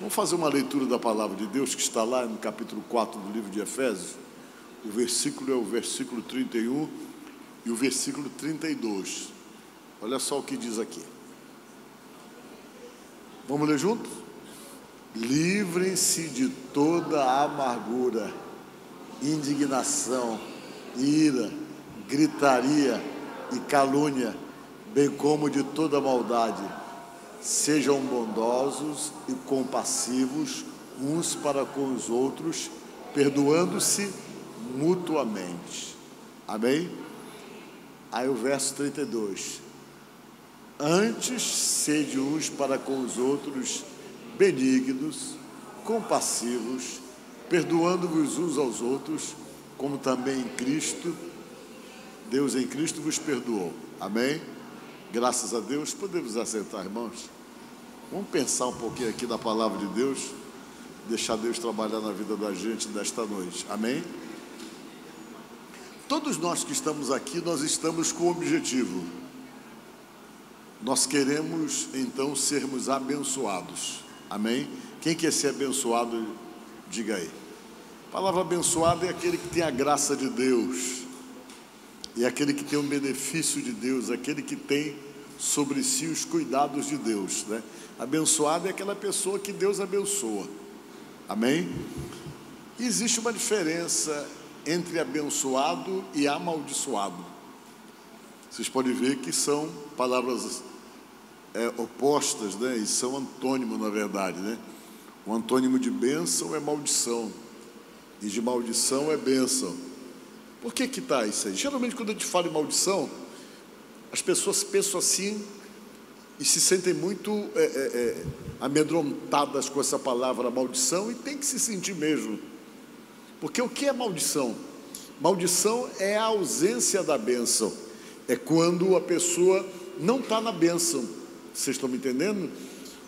Vamos fazer uma leitura da palavra de Deus que está lá no capítulo 4 do livro de Efésios. O versículo é o versículo 31 e o versículo 32. Olha só o que diz aqui. Vamos ler juntos? Livrem-se de toda a amargura, indignação, ira, gritaria e calúnia, bem como de toda maldade. Sejam bondosos e compassivos uns para com os outros, perdoando-se mutuamente. Amém? Aí o verso 32. Antes, sede uns para com os outros benignos, compassivos, perdoando-vos uns aos outros, como também em Cristo, Deus em Cristo vos perdoou. Amém? Graças a Deus. Podemos assentar, irmãos? Vamos pensar um pouquinho aqui na palavra de Deus, deixar Deus trabalhar na vida da gente nesta noite. Amém? Todos nós que estamos aqui, nós estamos com um objetivo. Nós queremos, então, sermos abençoados. Amém? Quem quer ser abençoado, diga aí. A palavra abençoado é aquele que tem a graça de Deus. E aquele que tem o benefício de Deus, aquele que tem sobre si os cuidados de Deus, né? Abençoado é aquela pessoa que Deus abençoa. Amém? E existe uma diferença entre abençoado e amaldiçoado. Vocês podem ver que são palavras opostas, né? E são antônimos, na verdade, né? O antônimo de bênção é maldição, e de maldição é bênção. Por que está isso aí? Geralmente, quando a gente fala em maldição, as pessoas pensam assim e se sentem muito amedrontadas com essa palavra maldição, e tem que se sentir mesmo. Porque o que é maldição? Maldição é a ausência da bênção. É quando a pessoa não está na bênção. Vocês estão me entendendo?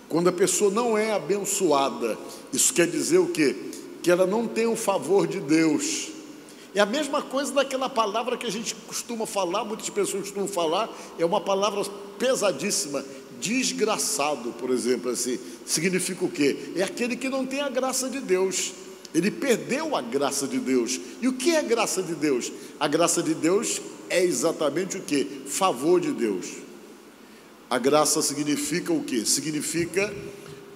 Quando a pessoa não é abençoada. Isso quer dizer o quê? Que ela não tem o favor de Deus. É a mesma coisa daquela palavra que a gente costuma falar, muitas pessoas costumam falar, é uma palavra pesadíssima, desgraçado, por exemplo, assim, significa o quê? É aquele que não tem a graça de Deus, ele perdeu a graça de Deus. E o que é graça de Deus? A graça de Deus é exatamente o quê? Favor de Deus. A graça significa o quê? Significa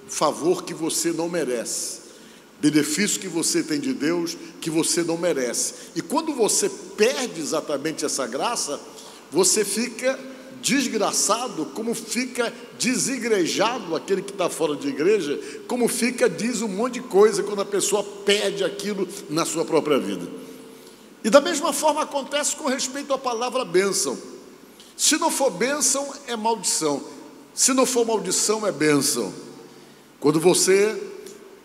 favor que você não merece. Benefício que você tem de Deus, que você não merece. E quando você perde exatamente essa graça, você fica desgraçado, como fica desigrejado aquele que está fora de igreja, como fica, diz um monte de coisa quando a pessoa perde aquilo na sua própria vida. E da mesma forma acontece com respeito à palavra bênção. Se não for bênção, é maldição. Se não for maldição, é bênção. Quando você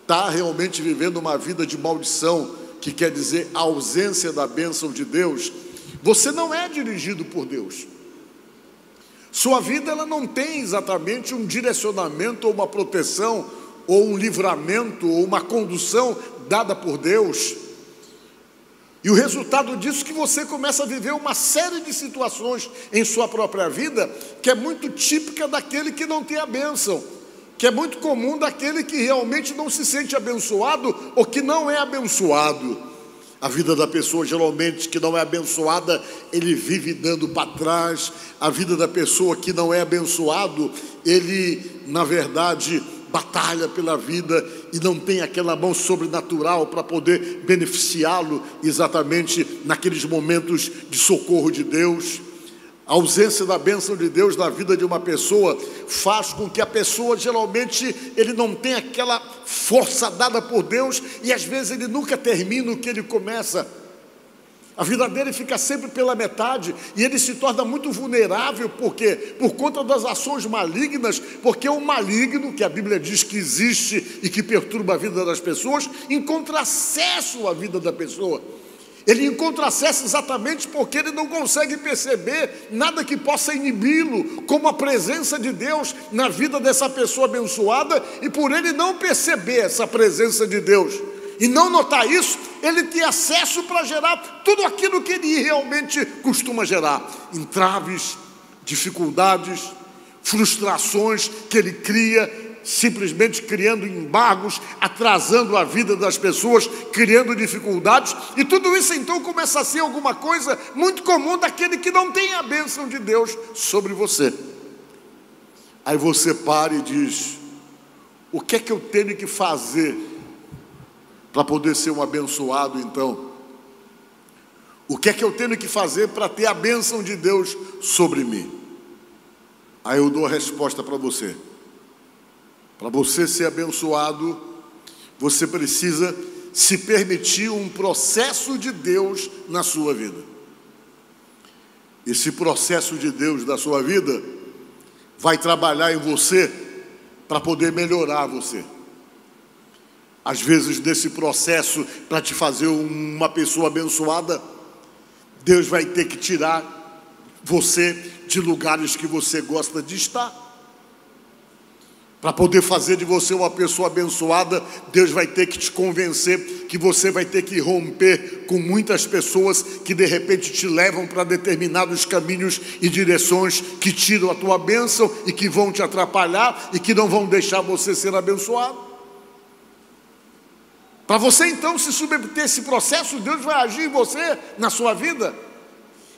está realmente vivendo uma vida de maldição, que quer dizer a ausência da bênção de Deus, você não é dirigido por Deus. Sua vida ela não tem exatamente um direcionamento, ou uma proteção, ou um livramento, ou uma condução dada por Deus. E o resultado disso é que você começa a viver uma série de situações em sua própria vida, que é muito típica daquele que não tem a bênção, que é muito comum daquele que realmente não se sente abençoado ou que não é abençoado. A vida da pessoa geralmente que não é abençoada, ele vive dando para trás. A vida da pessoa que não é abençoado, ele na verdade batalha pela vida e não tem aquela mão sobrenatural para poder beneficiá-lo exatamente naqueles momentos de socorro de Deus. A ausência da bênção de Deus na vida de uma pessoa faz com que a pessoa geralmente ele não tenha aquela força dada por Deus, e às vezes ele nunca termina o que ele começa. A vida dele fica sempre pela metade, e ele se torna muito vulnerável, porque por conta das ações malignas, porque o maligno, que a Bíblia diz que existe e que perturba a vida das pessoas, encontra acesso à vida da pessoa. Ele encontra acesso exatamente porque ele não consegue perceber nada que possa inibi-lo, como a presença de Deus na vida dessa pessoa abençoada, e por ele não perceber essa presença de Deus e não notar isso, ele tem acesso para gerar tudo aquilo que ele realmente costuma gerar: entraves, dificuldades, frustrações que ele cria, simplesmente criando embargos, atrasando a vida das pessoas, criando dificuldades, e tudo isso então começa a ser alguma coisa muito comum daquele que não tem a bênção de Deus sobre você. Aí você para e diz: o que é que eu tenho que fazer para poder ser um abençoado então? O que é que eu tenho que fazer para ter a bênção de Deus sobre mim? Aí eu dou a resposta para você. Para você ser abençoado, você precisa se permitir um processo de Deus na sua vida. Esse processo de Deus na sua vida vai trabalhar em você para poder melhorar você. Às vezes, desse processo para te fazer uma pessoa abençoada, Deus vai ter que tirar você de lugares que você gosta de estar. Para poder fazer de você uma pessoa abençoada, Deus vai ter que te convencer que você vai ter que romper com muitas pessoas que de repente te levam para determinados caminhos e direções que tiram a tua bênção e que vão te atrapalhar e que não vão deixar você ser abençoado. Para você então se submeter a esse processo, Deus vai agir em você, na sua vida,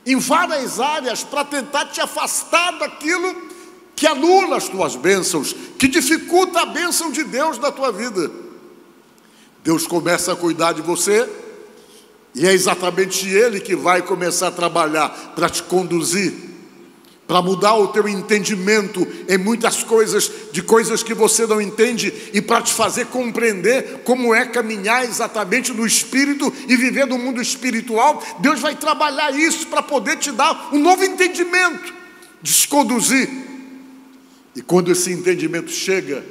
em várias áreas, para tentar te afastar daquilo que anula as tuas bênçãos, que dificulta a bênção de Deus na tua vida. Deus começa a cuidar de você, e é exatamente Ele que vai começar a trabalhar para te conduzir, para mudar o teu entendimento em muitas coisas, de coisas que você não entende, e para te fazer compreender como é caminhar exatamente no Espírito e viver no mundo espiritual. Deus vai trabalhar isso para poder te dar um novo entendimento, de se conduzir. E quando esse entendimento chega,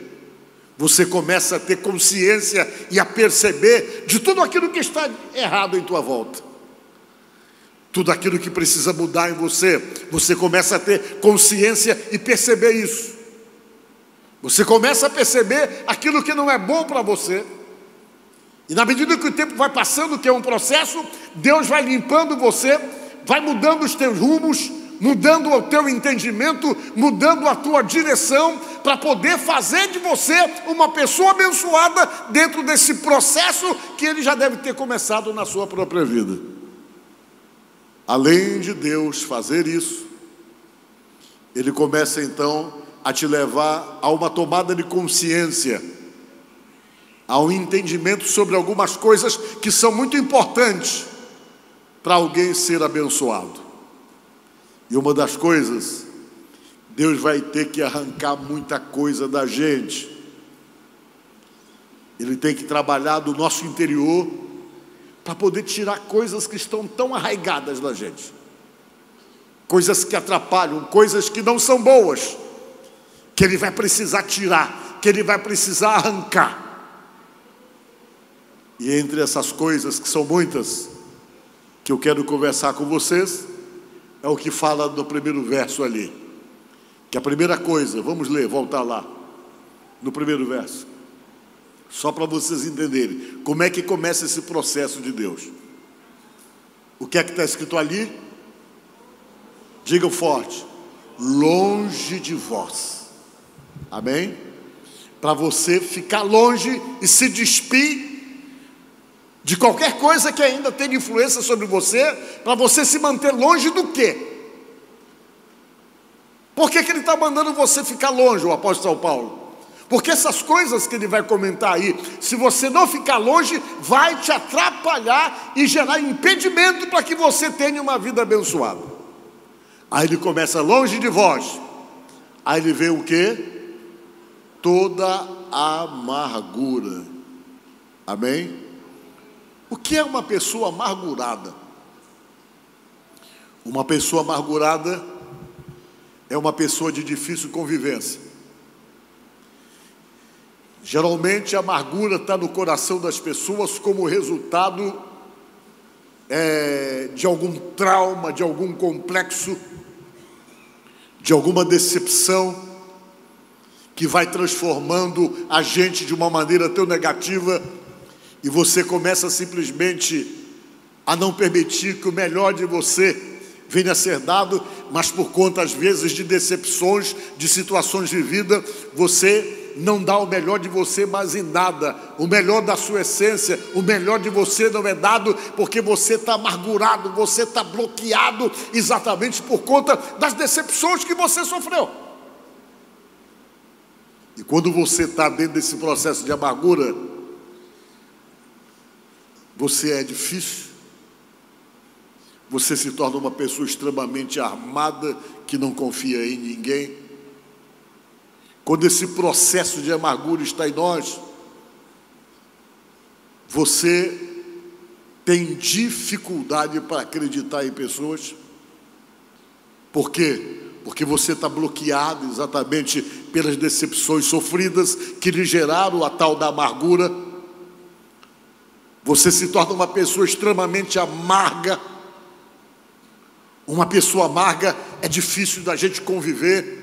você começa a ter consciência e a perceber de tudo aquilo que está errado em tua volta. Tudo aquilo que precisa mudar em você, você começa a ter consciência e perceber isso. Você começa a perceber aquilo que não é bom para você. E na medida que o tempo vai passando, que é um processo, Deus vai limpando você, vai mudando os teus rumos, mudando o teu entendimento, mudando a tua direção, para poder fazer de você uma pessoa abençoada dentro desse processo que Ele já deve ter começado na sua própria vida. Além de Deus fazer isso, Ele começa então a te levar a uma tomada de consciência, a um entendimento sobre algumas coisas que são muito importantes para alguém ser abençoado. E uma das coisas, Deus vai ter que arrancar muita coisa da gente. Ele tem que trabalhar do nosso interior para poder tirar coisas que estão tão arraigadas na gente. Coisas que atrapalham, coisas que não são boas, que Ele vai precisar tirar, que Ele vai precisar arrancar. E entre essas coisas, que são muitas, que eu quero conversar com vocês, é o que fala no primeiro verso ali. Que a primeira coisa, vamos ler, voltar lá, no primeiro verso. Só para vocês entenderem como é que começa esse processo de Deus. O que é que está escrito ali? Digam forte: longe de vós. Amém? Para você ficar longe e se despir de qualquer coisa que ainda tenha influência sobre você, para você se manter longe do quê? Por que Ele está mandando você ficar longe, o apóstolo São Paulo? Porque essas coisas que ele vai comentar aí, se você não ficar longe, vai te atrapalhar e gerar impedimento para que você tenha uma vida abençoada. Aí ele começa: longe de vós. Aí ele vê o quê? Toda a amargura. Amém? O que é uma pessoa amargurada? Uma pessoa amargurada é uma pessoa de difícil convivência. Geralmente a amargura está no coração das pessoas como resultado de algum trauma, de algum complexo, de alguma decepção, que vai transformando a gente de uma maneira tão negativa, e você começa simplesmente a não permitir que o melhor de você venha a ser dado, mas por conta às vezes de decepções, de situações de vida, você não dá o melhor de você mais em nada. O melhor da sua essência, o melhor de você não é dado, porque você está amargurado, você está bloqueado, exatamente por conta das decepções que você sofreu. E quando você está dentro desse processo de amargura, você é difícil, você se torna uma pessoa extremamente armada, que não confia em ninguém. Quando esse processo de amargura está em nós, você tem dificuldade para acreditar em pessoas. Por quê? Porque você está bloqueado exatamente pelas decepções sofridas que lhe geraram a tal da amargura. Você se torna uma pessoa extremamente amarga. Uma pessoa amarga é difícil da gente conviver.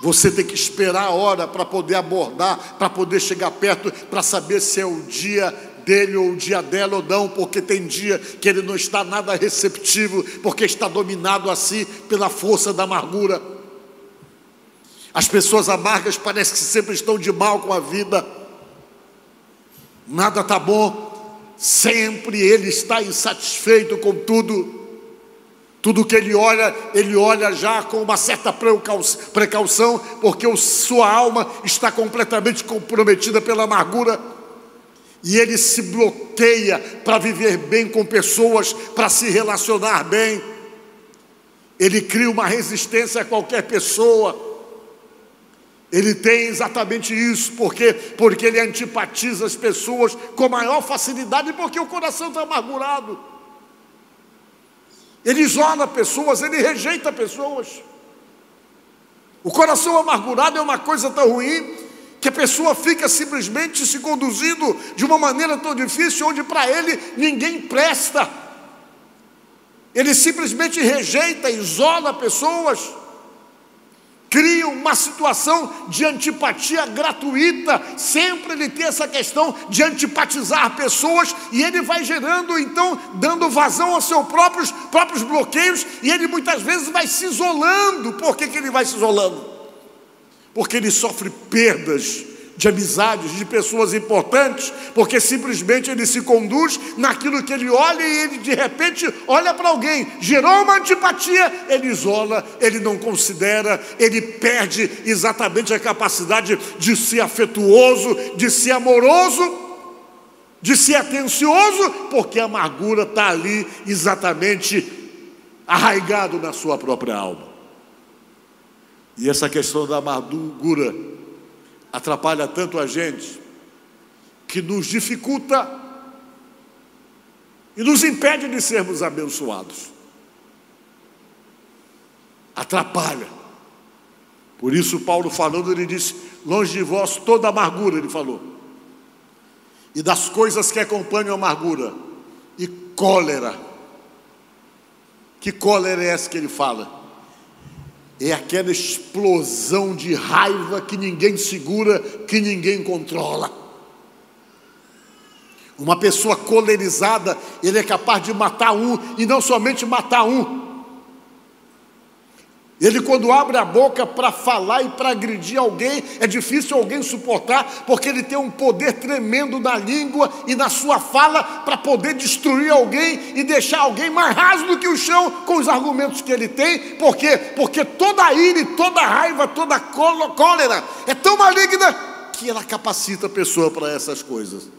Você tem que esperar a hora para poder abordar, para poder chegar perto, para saber se é o dia dele ou o dia dela ou não, porque tem dia que ele não está nada receptivo, porque está dominado assim pela força da amargura. As pessoas amargas parecem que sempre estão de mal com a vida. Nada está bom, sempre ele está insatisfeito com tudo. Tudo que ele olha já com uma certa precaução, porque sua alma está completamente comprometida pela amargura. E ele se bloqueia para viver bem com pessoas, para se relacionar bem. Ele cria uma resistência a qualquer pessoa. Ele tem exatamente isso, porque ele antipatiza as pessoas com maior facilidade, porque o coração está amargurado. Ele isola pessoas, ele rejeita pessoas. O coração amargurado é uma coisa tão ruim que a pessoa fica simplesmente se conduzindo de uma maneira tão difícil, onde para ele ninguém presta. Ele simplesmente rejeita, isola pessoas, cria uma situação de antipatia gratuita. Sempre ele tem essa questão de antipatizar pessoas, e ele vai gerando, então, dando vazão aos seus próprios bloqueios, e ele muitas vezes vai se isolando. Por que ele vai se isolando? Porque ele sofre perdas de amizades, de pessoas importantes, porque simplesmente ele se conduz naquilo que ele olha, e ele de repente olha para alguém, gerou uma antipatia, ele isola, ele não considera, ele perde exatamente a capacidade de ser afetuoso, de ser amoroso, de ser atencioso, porque a amargura está ali exatamente arraigado na sua própria alma. E essa questão da amargura atrapalha tanto a gente, que nos dificulta e nos impede de sermos abençoados. Atrapalha. Por isso Paulo falando, ele disse: longe de vós toda amargura, ele falou, e das coisas que acompanham a amargura, e cólera. Que cólera é essa que ele fala? É aquela explosão de raiva que ninguém segura, que ninguém controla. Uma pessoa colerizada, ele é capaz de matar um, e não somente matar um. Ele, quando abre a boca para falar e para agredir alguém, é difícil alguém suportar, porque ele tem um poder tremendo na língua e na sua fala para poder destruir alguém e deixar alguém mais raso do que o chão com os argumentos que ele tem. Por quê? Porque toda a ira, toda a raiva, toda a cólera é tão maligna que ela capacita a pessoa para essas coisas.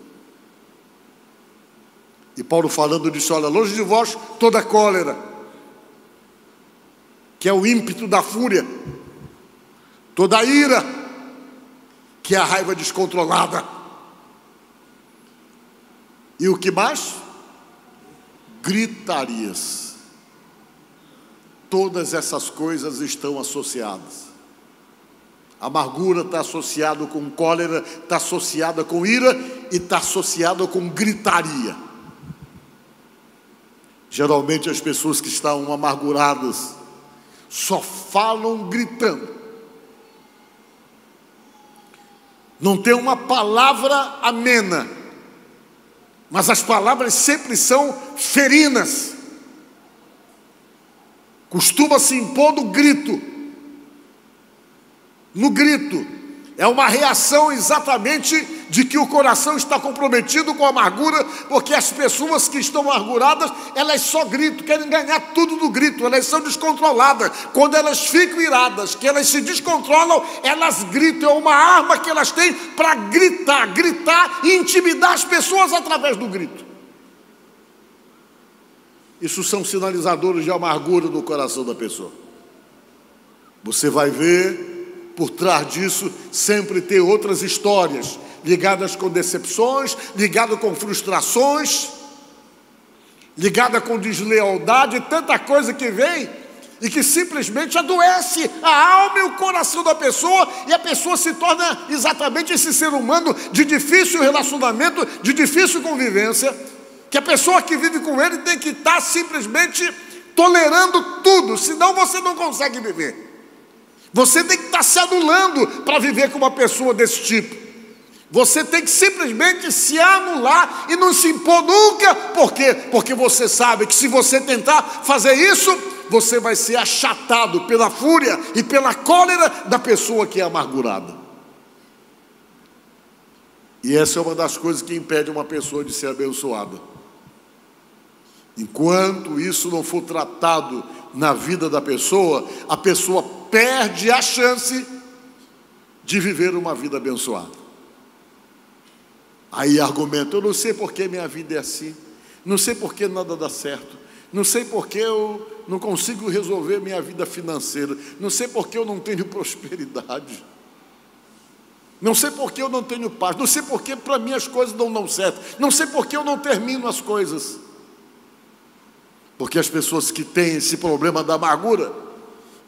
E Paulo falando disse: olha, longe de vós toda cólera, que é o ímpeto da fúria, toda a ira, que é a raiva descontrolada. E o que mais? Gritarias. Todas essas coisas estão associadas. A amargura está associada com cólera, está associada com ira e está associada com gritaria. Geralmente as pessoas que estão amarguradas só falam gritando. Não tem uma palavra amena, mas as palavras sempre são ferinas. Costuma se impor no grito. É uma reação exatamente de que o coração está comprometido com a amargura, porque as pessoas que estão amarguradas, elas só gritam, querem ganhar tudo do grito, elas são descontroladas. Quando elas ficam iradas, que elas se descontrolam, elas gritam, é uma arma que elas têm para gritar e intimidar as pessoas através do grito. Isso são sinalizadores de amargura no coração da pessoa. Você vai ver, por trás disso, sempre tem outras histórias, ligadas com decepções, ligadas com frustrações, ligadas com deslealdade, tanta coisa que vem e que simplesmente adoece a alma e o coração da pessoa, e a pessoa se torna exatamente esse ser humano de difícil relacionamento, de difícil convivência, que a pessoa que vive com ele tem que estar simplesmente tolerando tudo, senão você não consegue viver. Você tem que estar se anulando para viver com uma pessoa desse tipo. Você tem que simplesmente se anular e não se impor nunca. Por quê? Porque você sabe que se você tentar fazer isso, você vai ser achatado pela fúria e pela cólera da pessoa que é amargurada. E essa é uma das coisas que impede uma pessoa de ser abençoada. Enquanto isso não for tratado na vida da pessoa, a pessoa perde a chance de viver uma vida abençoada. Aí argumenta, eu não sei porque minha vida é assim, não sei porque nada dá certo, não sei porque eu não consigo resolver minha vida financeira, não sei porque eu não tenho prosperidade, não sei porque eu não tenho paz, não sei porque para mim as coisas não dão certo, não sei porque eu não termino as coisas. Porque as pessoas que têm esse problema da amargura,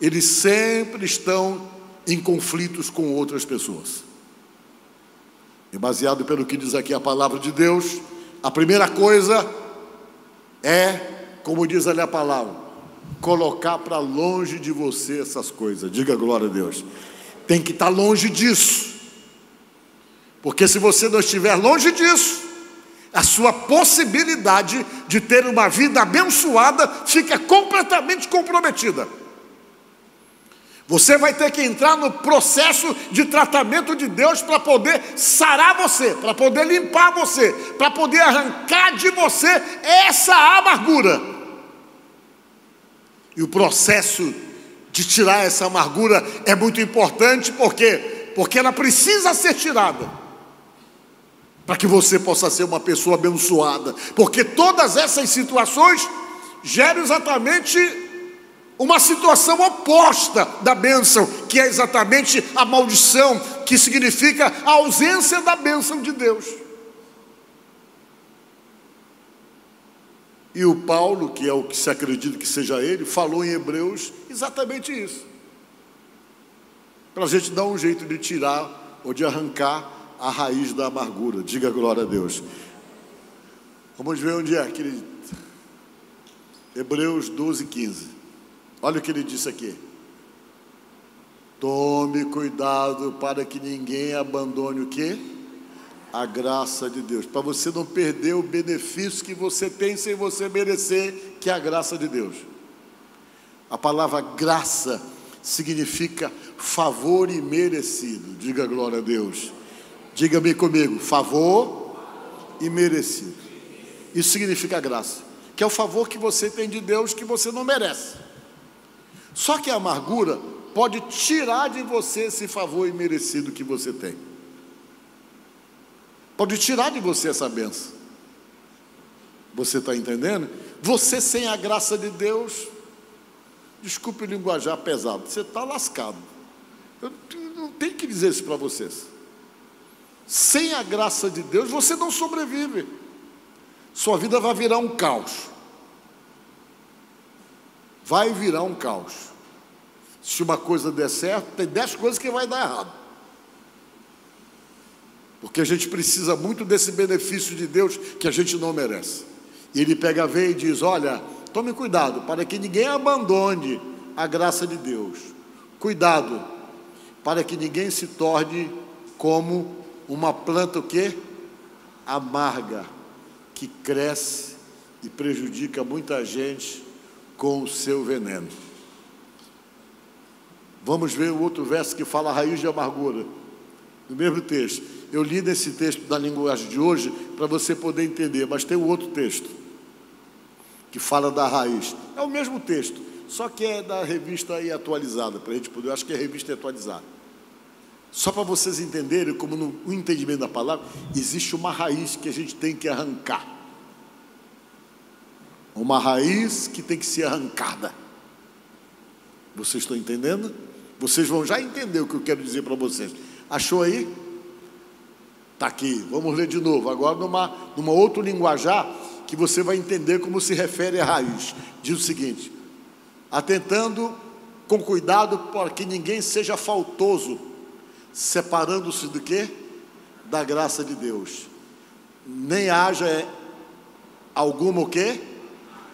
eles sempre estão em conflitos com outras pessoas. E baseado pelo que diz aqui a palavra de Deus, a primeira coisa é, como diz ali a palavra, colocar para longe de você essas coisas. Diga glória a Deus. Tem que estar longe disso. Porque se você não estiver longe disso, a sua possibilidade de ter uma vida abençoada fica completamente comprometida. Você vai ter que entrar no processo de tratamento de Deus para poder sarar você, para poder limpar você, para poder arrancar de você essa amargura. E o processo de tirar essa amargura é muito importante, porque ela precisa ser tirada, para que você possa ser uma pessoa abençoada, porque todas essas situações geram exatamente uma situação oposta da bênção, que é exatamente a maldição, que significa a ausência da bênção de Deus. E o Paulo, que é o que se acredita que seja ele, falou em Hebreus exatamente isso, para a gente dar um jeito de tirar ou de arrancar a raiz da amargura. Diga glória a Deus. Vamos ver onde é que ele... Hebreus 12, 15. Olha o que ele disse aqui. Tome cuidado para que ninguém abandone o quê? A graça de Deus. Para você não perder o benefício que você tem sem você merecer, que é a graça de Deus. A palavra graça significa favor imerecido. Diga glória a Deus. Diga-me comigo, favor e merecido. Isso significa graça, que é o favor que você tem de Deus que você não merece. Só que a amargura pode tirar de você esse favor imerecido que você tem. Pode tirar de você essa bênção. Você está entendendo? Você sem a graça de Deus, desculpe o linguajar pesado, você está lascado. Eu não tenho que dizer isso para vocês. Sem a graça de Deus, você não sobrevive. Sua vida vai virar um caos. Vai virar um caos. Se uma coisa der certo, tem 10 coisas que vai dar errado. Porque a gente precisa muito desse benefício de Deus que a gente não merece. E ele pega a veia e diz, olha, tome cuidado para que ninguém abandone a graça de Deus. Cuidado, para que ninguém se torne como uma planta o quê? Amarga, que cresce e prejudica muita gente com o seu veneno. Vamos ver o outro verso que fala a raiz de amargura. no mesmo texto. Eu li nesse texto da linguagem de hoje para você poder entender, mas tem um outro texto que fala da raiz. É o mesmo texto, só que é da revista aí atualizada, para a gente poder, eu acho que é a revista atualizada. Só para vocês entenderem como no entendimento da palavra, existe uma raiz que a gente tem que arrancar. Uma raiz que tem que ser arrancada. Vocês estão entendendo? Vocês vão já entender o que eu quero dizer para vocês. Achou aí? Está aqui, vamos ler de novo. Agora numa outro linguajar, que você vai entender como se refere à raiz. Diz o seguinte: atentando com cuidado para que ninguém seja faltoso, separando-se do quê? Da graça de Deus. Nem haja alguma o quê?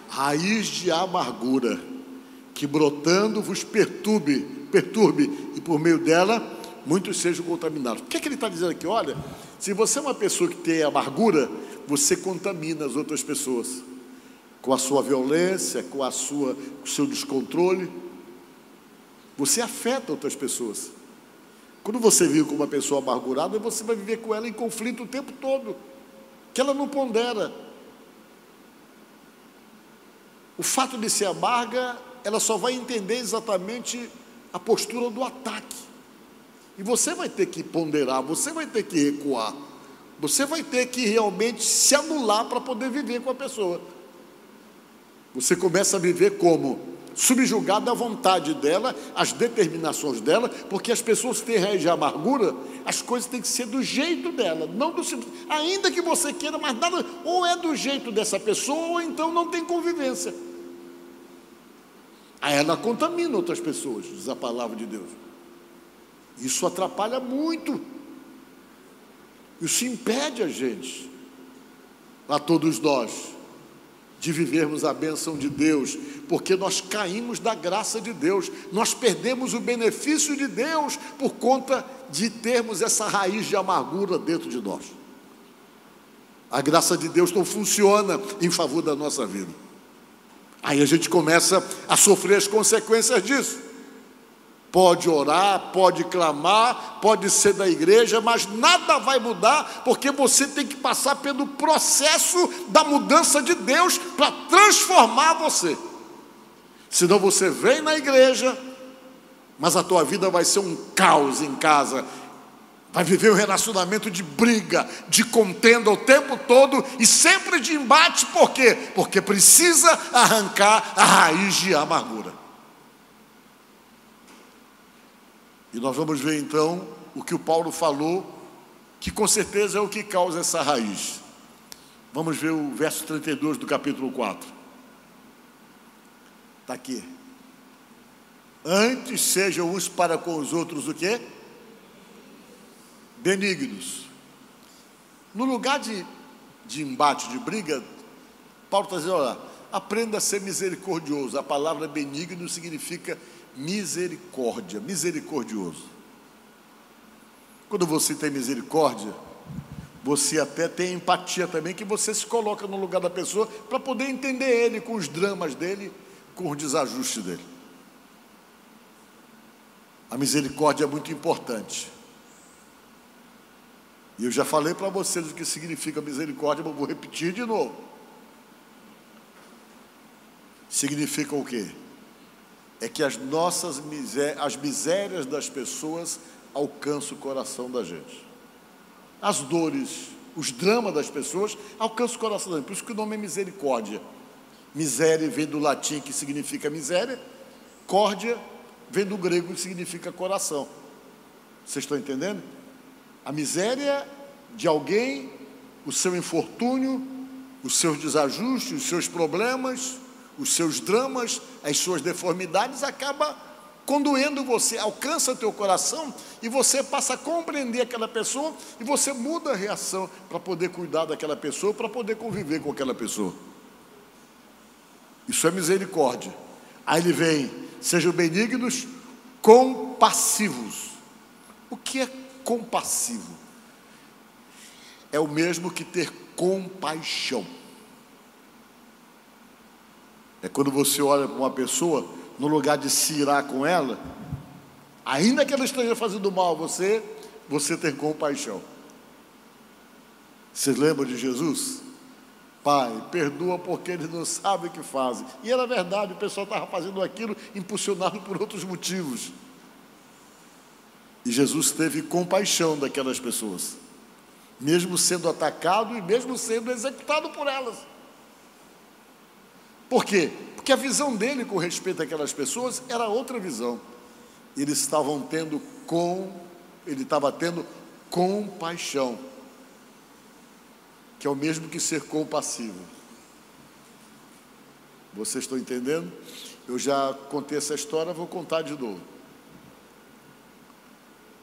Raiz de amargura, que brotando vos perturbe, e por meio dela muitos sejam contaminados. O que é que ele está dizendo aqui? Olha, se você é uma pessoa que tem amargura, você contamina as outras pessoas com a sua violência, com o seu descontrole. Você afeta outras pessoas. Quando você vive com uma pessoa amargurada, você vai viver com ela em conflito o tempo todo, que ela não pondera. O fato de ser amarga, ela só vai entender exatamente a postura do ataque. E você vai ter que ponderar, você vai ter que recuar, você vai ter que realmente se anular para poder viver com a pessoa. Você começa a viver como? Subjugado à vontade dela, às determinações dela, porque as pessoas que têm raiz de amargura, as coisas têm que ser do jeito dela, não do ainda que você queira, mas nada, ou é do jeito dessa pessoa, ou então não tem convivência. Aí ela contamina outras pessoas, diz a palavra de Deus. Isso atrapalha muito. Isso impede a gente, a todos nós, de vivermos a bênção de Deus, porque nós caímos da graça de Deus, nós perdemos o benefício de Deus por conta de termos essa raiz de amargura dentro de nós. A graça de Deus não funciona em favor da nossa vida. Aí a gente começa a sofrer as consequências disso. Pode orar, pode clamar, pode ser da igreja, mas nada vai mudar, porque você tem que passar pelo processo da mudança de Deus para transformar você. Senão você vem na igreja, mas a tua vida vai ser um caos em casa, vai viver um relacionamento de briga, de contenda o tempo todo e sempre de embate. Por quê? Porque precisa arrancar a raiz de amargura. E nós vamos ver então o que o Paulo falou, que com certeza é o que causa essa raiz. Vamos ver o verso 32 do capítulo 4. Está aqui. Antes sejam uns para com os outros o quê? Benignos. No lugar de embate, de briga, Paulo está dizendo, olha, aprenda a ser misericordioso. A palavra benigno significa misericórdia, misericordioso. Quando você tem misericórdia, você até tem empatia também, que você se coloca no lugar da pessoa para poder entender ele, com os dramas dele, com os desajustes dele. A misericórdia é muito importante. E eu já falei para vocês o que significa misericórdia, mas vou repetir de novo. Significa o quê? É que as misérias das pessoas alcançam o coração da gente. As dores, os dramas das pessoas alcançam o coração da gente. Por isso que o nome é misericórdia. Miséria vem do latim, que significa miséria. Córdia vem do grego, que significa coração. Vocês estão entendendo? A miséria de alguém, o seu infortúnio, os seus desajustes, os seus problemas, os seus dramas, as suas deformidades, acaba condoendo você, alcança o teu coração e você passa a compreender aquela pessoa e você muda a reação para poder cuidar daquela pessoa, para poder conviver com aquela pessoa. Isso é misericórdia. Aí ele vem, sejam benignos, compassivos. O que é compassivo? É o mesmo que ter compaixão. É quando você olha para uma pessoa, no lugar de se irar com ela, ainda que ela esteja fazendo mal a você, você ter compaixão. Vocês lembram de Jesus? Pai, perdoa porque eles não sabem o que fazem. E era verdade, o pessoal estava fazendo aquilo impulsionado por outros motivos. E Jesus teve compaixão daquelas pessoas, mesmo sendo atacado e mesmo sendo executado por elas. Por quê? Porque a visão dele com respeito àquelas pessoas era outra visão. Ele estava tendo compaixão, que é o mesmo que ser compassivo. Vocês estão entendendo? Eu já contei essa história, vou contar de novo.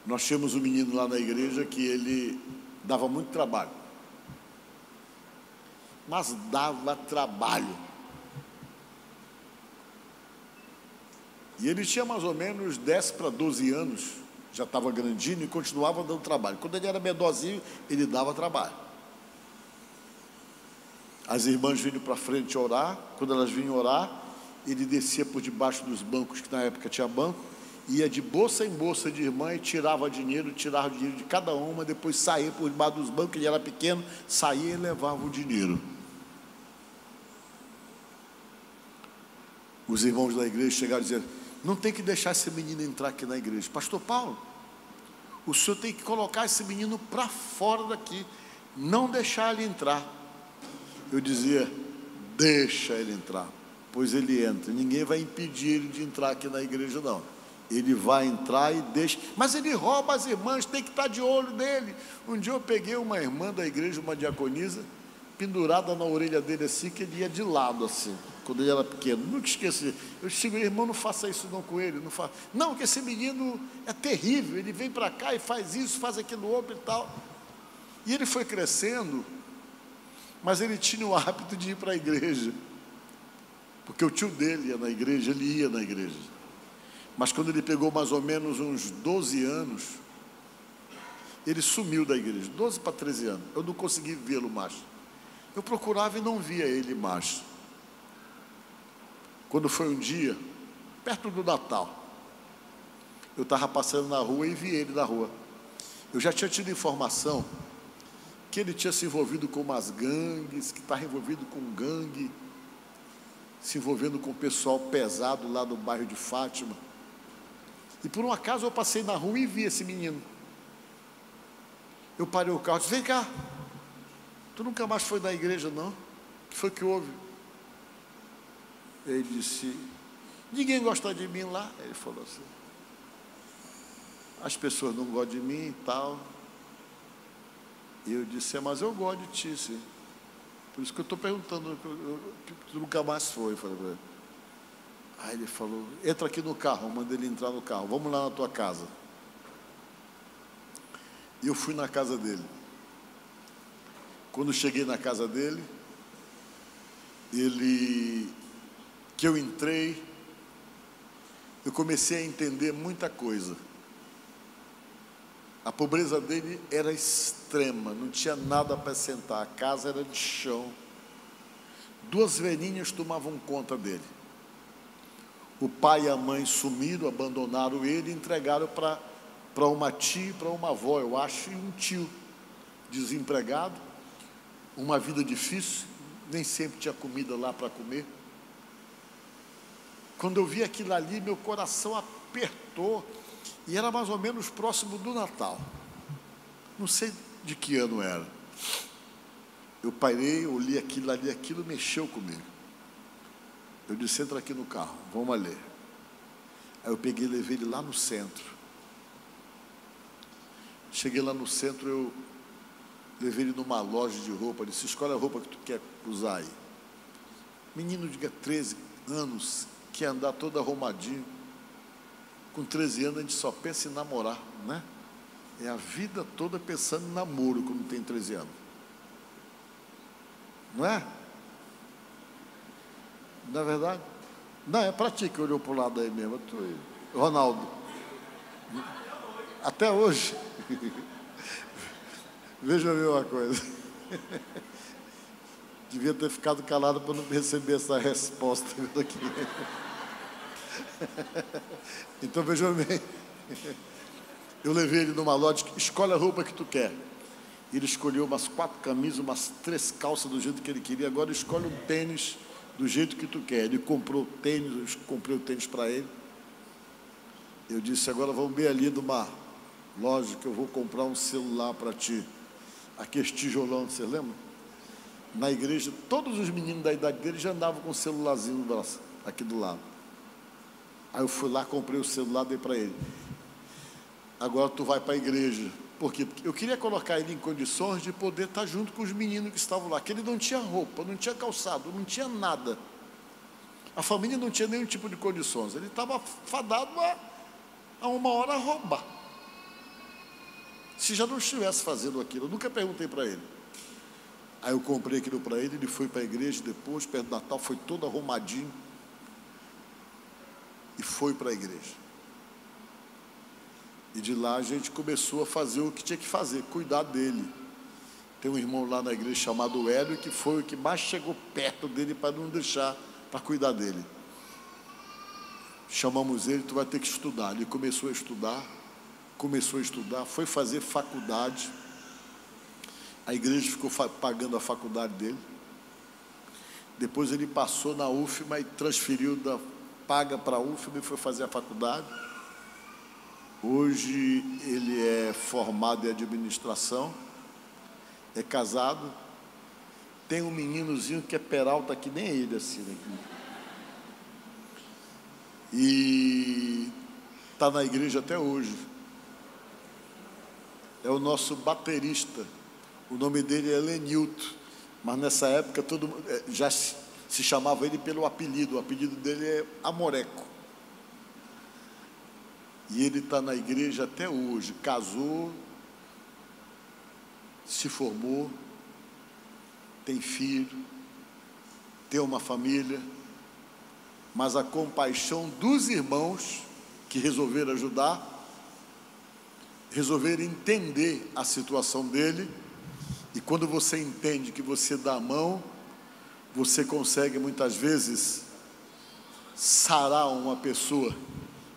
Nós tínhamos um menino lá na igreja que ele dava muito trabalho. Mas dava trabalho. E ele tinha mais ou menos 10 para 12 anos, já estava grandinho e continuava dando trabalho. Quando ele era menorzinho, ele dava trabalho. As irmãs vinham para frente orar. Quando elas vinham orar, ele descia por debaixo dos bancos, que na época tinha banco, ia de bolsa em bolsa de irmã e tirava dinheiro de cada uma, depois saía por debaixo dos bancos, ele era pequeno, saía e levava o dinheiro. Os irmãos da igreja chegaram e disseram: não tem que deixar esse menino entrar aqui na igreja. Pastor Paulo, o senhor tem que colocar esse menino para fora daqui, não deixar ele entrar. Eu dizia: deixa ele entrar, pois ele entra, ninguém vai impedir ele de entrar aqui na igreja não. Ele vai entrar e deixa, mas ele rouba as irmãs, tem que estar de olho nele. Um dia eu peguei uma irmã da igreja, uma diaconisa, pendurada na orelha dele assim, que ele ia de lado assim, quando ele era pequeno. Nunca esqueci. Eu disse: irmão, não faça isso não com ele, não faça. Não, que esse menino é terrível, ele vem para cá e faz isso, faz aquilo outro e tal. E ele foi crescendo, mas ele tinha o hábito de ir para a igreja, porque o tio dele ia na igreja, ele ia na igreja. Mas quando ele pegou mais ou menos uns 12 anos, ele sumiu da igreja, 12 para 13 anos, eu não consegui vê-lo mais. Eu procurava e não via ele mais. Quando foi um dia, perto do Natal, eu estava passando na rua e vi ele na rua. Eu já tinha tido informação que ele tinha se envolvido com umas gangues, que estava envolvido com gangue, se envolvendo com o pessoal pesado lá do bairro de Fátima. E por um acaso eu passei na rua e vi esse menino. Eu parei o carro e disse: vem cá, tu nunca mais foi na igreja não? O que foi que houve? Ele disse: ninguém gosta de mim lá. Ele falou assim: as pessoas não gostam de mim e tal. E eu disse: mas eu gosto de ti, sim. Por isso que eu estou perguntando, que tu nunca mais foi. Eu falei para ele. Aí ele falou: entra aqui no carro. Eu mandei ele entrar no carro. Vamos lá na tua casa. E eu fui na casa dele. Quando cheguei na casa dele, que eu entrei, eu comecei a entender muita coisa. A pobreza dele era extrema, não tinha nada para sentar, a casa era de chão. 2 velhinhas tomavam conta dele. O pai e a mãe sumiram, abandonaram ele e entregaram para uma tia e para uma avó, eu acho, e um tio desempregado, uma vida difícil, nem sempre tinha comida lá para comer. Quando eu vi aquilo ali, meu coração apertou, e era mais ou menos próximo do Natal, não sei de que ano era. Eu parei, olhei aquilo ali, aquilo mexeu comigo. Eu disse: entra aqui no carro, vamos ali. Aí eu peguei e levei ele lá no centro. Cheguei lá no centro, eu levei ele numa loja de roupa. Disse: escolhe a roupa que tu quer usar aí. Menino de 13 anos, quer andar todo arrumadinho. Com 13 anos a gente só pensa em namorar, né? É a vida toda pensando em namoro quando tem 13 anos. Não é? Não é verdade? Não, é para ti que olhou para o lado aí mesmo. Tu, Ronaldo. Até hoje. Veja a mesma coisa. Devia ter ficado calado para não receber essa resposta aqui. Então vejam bem. Eu levei ele numa loja, escolhe a roupa que tu quer. Ele escolheu umas 4 camisas, umas 3 calças do jeito que ele queria. Agora escolhe um tênis do jeito que tu quer. Ele comprou tênis, eu comprei o tênis para ele. Eu disse, agora vamos ver ali numa loja que eu vou comprar um celular para ti. Aquele tijolão, você lembra? Na igreja, todos os meninos da idade dele já andavam com um celularzinho no braço, aqui do lado. Aí eu fui lá, comprei o celular, dei para ele. Agora tu vai para a igreja. Por quê? Porque eu queria colocar ele em condições de poder estar junto com os meninos que estavam lá, que ele não tinha roupa, não tinha calçado, não tinha nada. A família não tinha nenhum tipo de condições. Ele estava fadado a uma hora roubar. Se já não estivesse fazendo aquilo, eu nunca perguntei para ele. Aí eu comprei aquilo para ele, ele foi para a igreja depois, perto do Natal, foi todo arrumadinho. E foi para a igreja. E de lá a gente começou a fazer o que tinha que fazer, cuidar dele. Tem um irmão lá na igreja chamado Hélio, que foi o que mais chegou perto dele para não deixar, para cuidar dele. Chamamos ele, tu vai ter que estudar. Ele começou a estudar, foi fazer faculdade. A igreja ficou pagando a faculdade dele. Depois ele passou na UFMA e transferiu da paga para a UFMA e foi fazer a faculdade. Hoje ele é formado em administração, é casado, tem um meninozinho que é peralta que nem ele assim, né? E está na igreja até hoje. É o nosso baterista. O nome dele é Lenilton, mas nessa época todo mundo já se chamava ele pelo apelido. O apelido dele é Amoreco. E ele está na igreja até hoje. Casou, se formou, tem filho, tem uma família, mas a compaixão dos irmãos que resolveram ajudar, resolveram entender a situação dele. E quando você entende que você dá a mão, você consegue muitas vezes sarar uma pessoa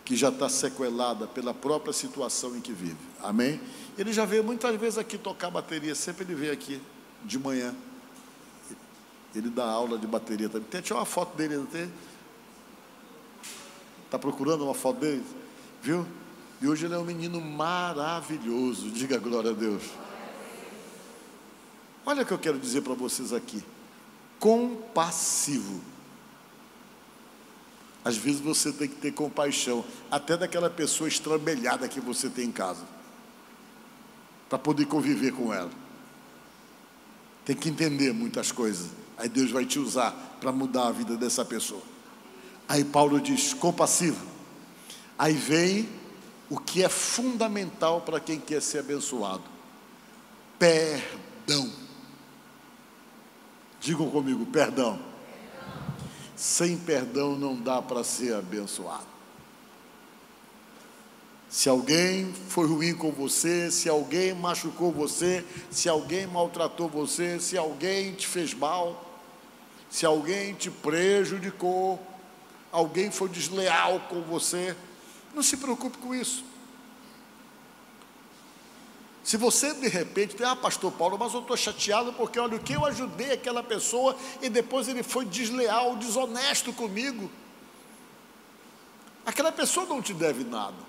que já está sequelada pela própria situação em que vive. Amém? Ele já veio muitas vezes aqui tocar bateria, sempre ele veio aqui de manhã. Ele dá aula de bateria também. Tinha uma foto dele, não tem? Está procurando uma foto dele? Viu? E hoje ele é um menino maravilhoso. Diga glória a Deus. Olha o que eu quero dizer para vocês aqui. Compassivo. Às vezes você tem que ter compaixão, até daquela pessoa estrambelhada que você tem em casa, para poder conviver com ela. Tem que entender muitas coisas. Aí Deus vai te usar para mudar a vida dessa pessoa. Aí Paulo diz, compassivo. Aí vem o que é fundamental para quem quer ser abençoado: perdão. Digam comigo, perdão. Sem perdão não dá para ser abençoado. Se alguém foi ruim com você, se alguém machucou você, se alguém maltratou você, se alguém te fez mal, se alguém te prejudicou, alguém foi desleal com você, não se preocupe com isso. Se você de repente tem, pastor Paulo, mas eu estou chateado porque olha o que eu ajudei aquela pessoa e depois ele foi desleal, desonesto comigo. Aquela pessoa não te deve nada.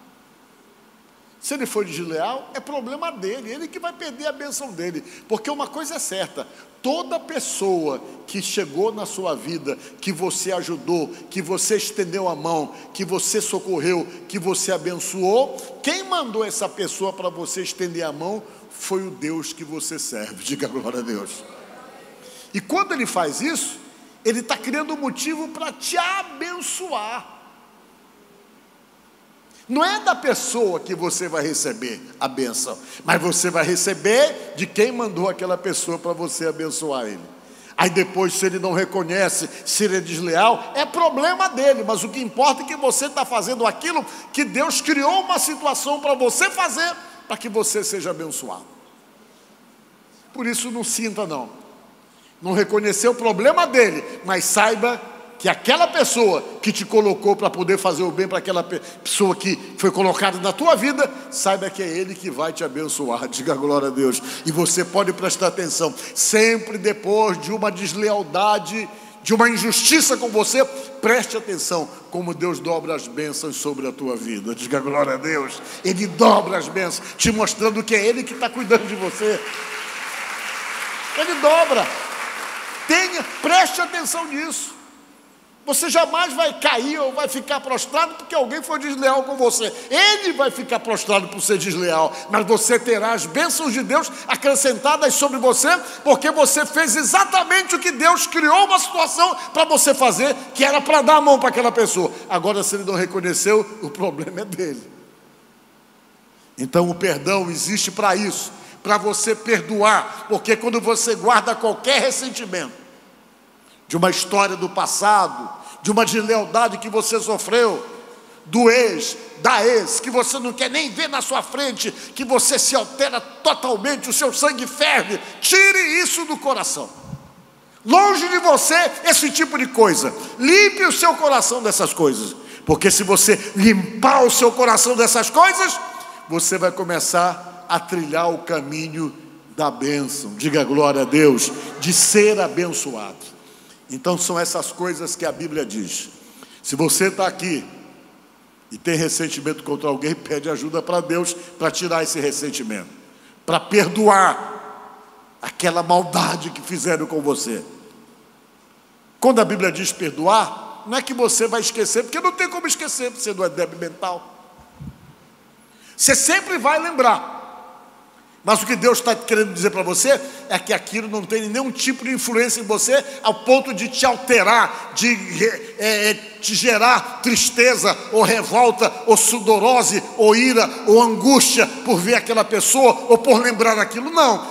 Se ele for desleal, é problema dele, ele que vai perder a bênção dele. Porque uma coisa é certa, toda pessoa que chegou na sua vida, que você ajudou, que você estendeu a mão, que você socorreu, que você abençoou, quem mandou essa pessoa para você estender a mão foi o Deus que você serve. Diga glória a Deus. E quando ele faz isso, ele está criando um motivo para te abençoar. Não é da pessoa que você vai receber a bênção, mas você vai receber de quem mandou aquela pessoa para você abençoar ele. Aí depois, se ele não reconhece, se ele é desleal, é problema dele, mas o que importa é que você está fazendo aquilo que Deus criou uma situação para você fazer, para que você seja abençoado. Por isso não sinta não reconhecer o problema dele, mas saiba que aquela pessoa que te colocou para poder fazer o bem para aquela pessoa que foi colocada na tua vida, saiba que é Ele que vai te abençoar. Diga glória a Deus. E você pode prestar atenção, sempre depois de uma deslealdade, de uma injustiça com você, preste atenção como Deus dobra as bênçãos sobre a tua vida. Diga glória a Deus. Ele dobra as bênçãos, te mostrando que é Ele que está cuidando de você. Ele dobra. Preste atenção nisso. Você jamais vai cair ou vai ficar prostrado porque alguém foi desleal com você. Ele vai ficar prostrado por ser desleal, mas você terá as bênçãos de Deus acrescentadas sobre você, porque você fez exatamente o que Deus criou uma situação para você fazer, que era para dar a mão para aquela pessoa. Agora, se ele não reconheceu, o problema é dele. Então o perdão existe para isso, para você perdoar, porque quando você guarda qualquer ressentimento de uma história do passado, de uma deslealdade que você sofreu, do ex, da ex, que você não quer nem ver na sua frente, que você se altera totalmente, o seu sangue ferve, tire isso do coração. Longe de você esse tipo de coisa. Limpe o seu coração dessas coisas, porque se você limpar o seu coração dessas coisas, você vai começar a trilhar o caminho da bênção. Diga glória a Deus, de ser abençoado. Então são essas coisas que a Bíblia diz. Se você está aqui e tem ressentimento contra alguém, pede ajuda para Deus para tirar esse ressentimento, para perdoar aquela maldade que fizeram com você. Quando a Bíblia diz perdoar, não é que você vai esquecer, porque não tem como esquecer, você não é débil mental. Você sempre vai lembrar. Mas o que Deus está querendo dizer para você é que aquilo não tem nenhum tipo de influência em você ao ponto de te alterar, de te gerar tristeza, ou revolta, ou sudorose, ou ira, ou angústia por ver aquela pessoa, ou por lembrar aquilo. Não,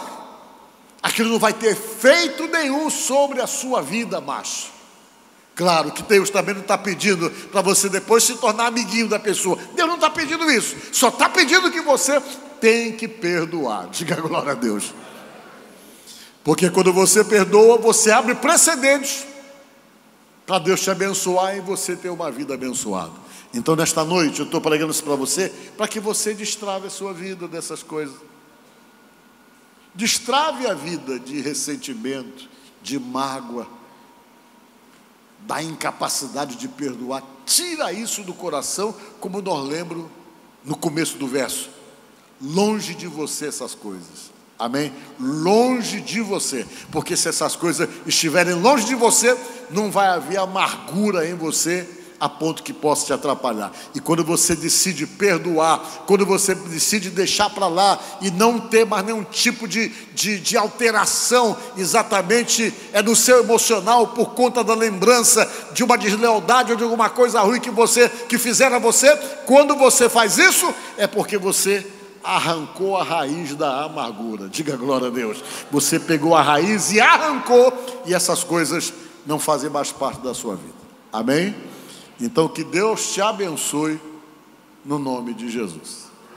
aquilo não vai ter efeito nenhum sobre a sua vida mais. Claro que Deus também não está pedindo para você depois se tornar amiguinho da pessoa. Deus não está pedindo isso, só está pedindo que você tem que perdoar. Diga glória a Deus. Porque quando você perdoa, você abre precedentes para Deus te abençoar e você ter uma vida abençoada. Então nesta noite eu estou pregando isso para você, para que você destrave a sua vida dessas coisas. Destrave a vida de ressentimento, de mágoa, da incapacidade de perdoar. Tira isso do coração, como nós lembramos no começo do verso. Longe de você essas coisas. Amém? Longe de você. Porque se essas coisas estiverem longe de você, não vai haver amargura em você a ponto que possa te atrapalhar. E quando você decide perdoar, quando você decide deixar para lá e não ter mais nenhum tipo de alteração, exatamente no seu emocional, por conta da lembrança de uma deslealdade ou de alguma coisa ruim que fizeram a você, quando você faz isso, é porque você arrancou a raiz da amargura. Diga glória a Deus. Você pegou a raiz e arrancou, e essas coisas não fazem mais parte da sua vida. Amém? Então que Deus te abençoe no nome de Jesus.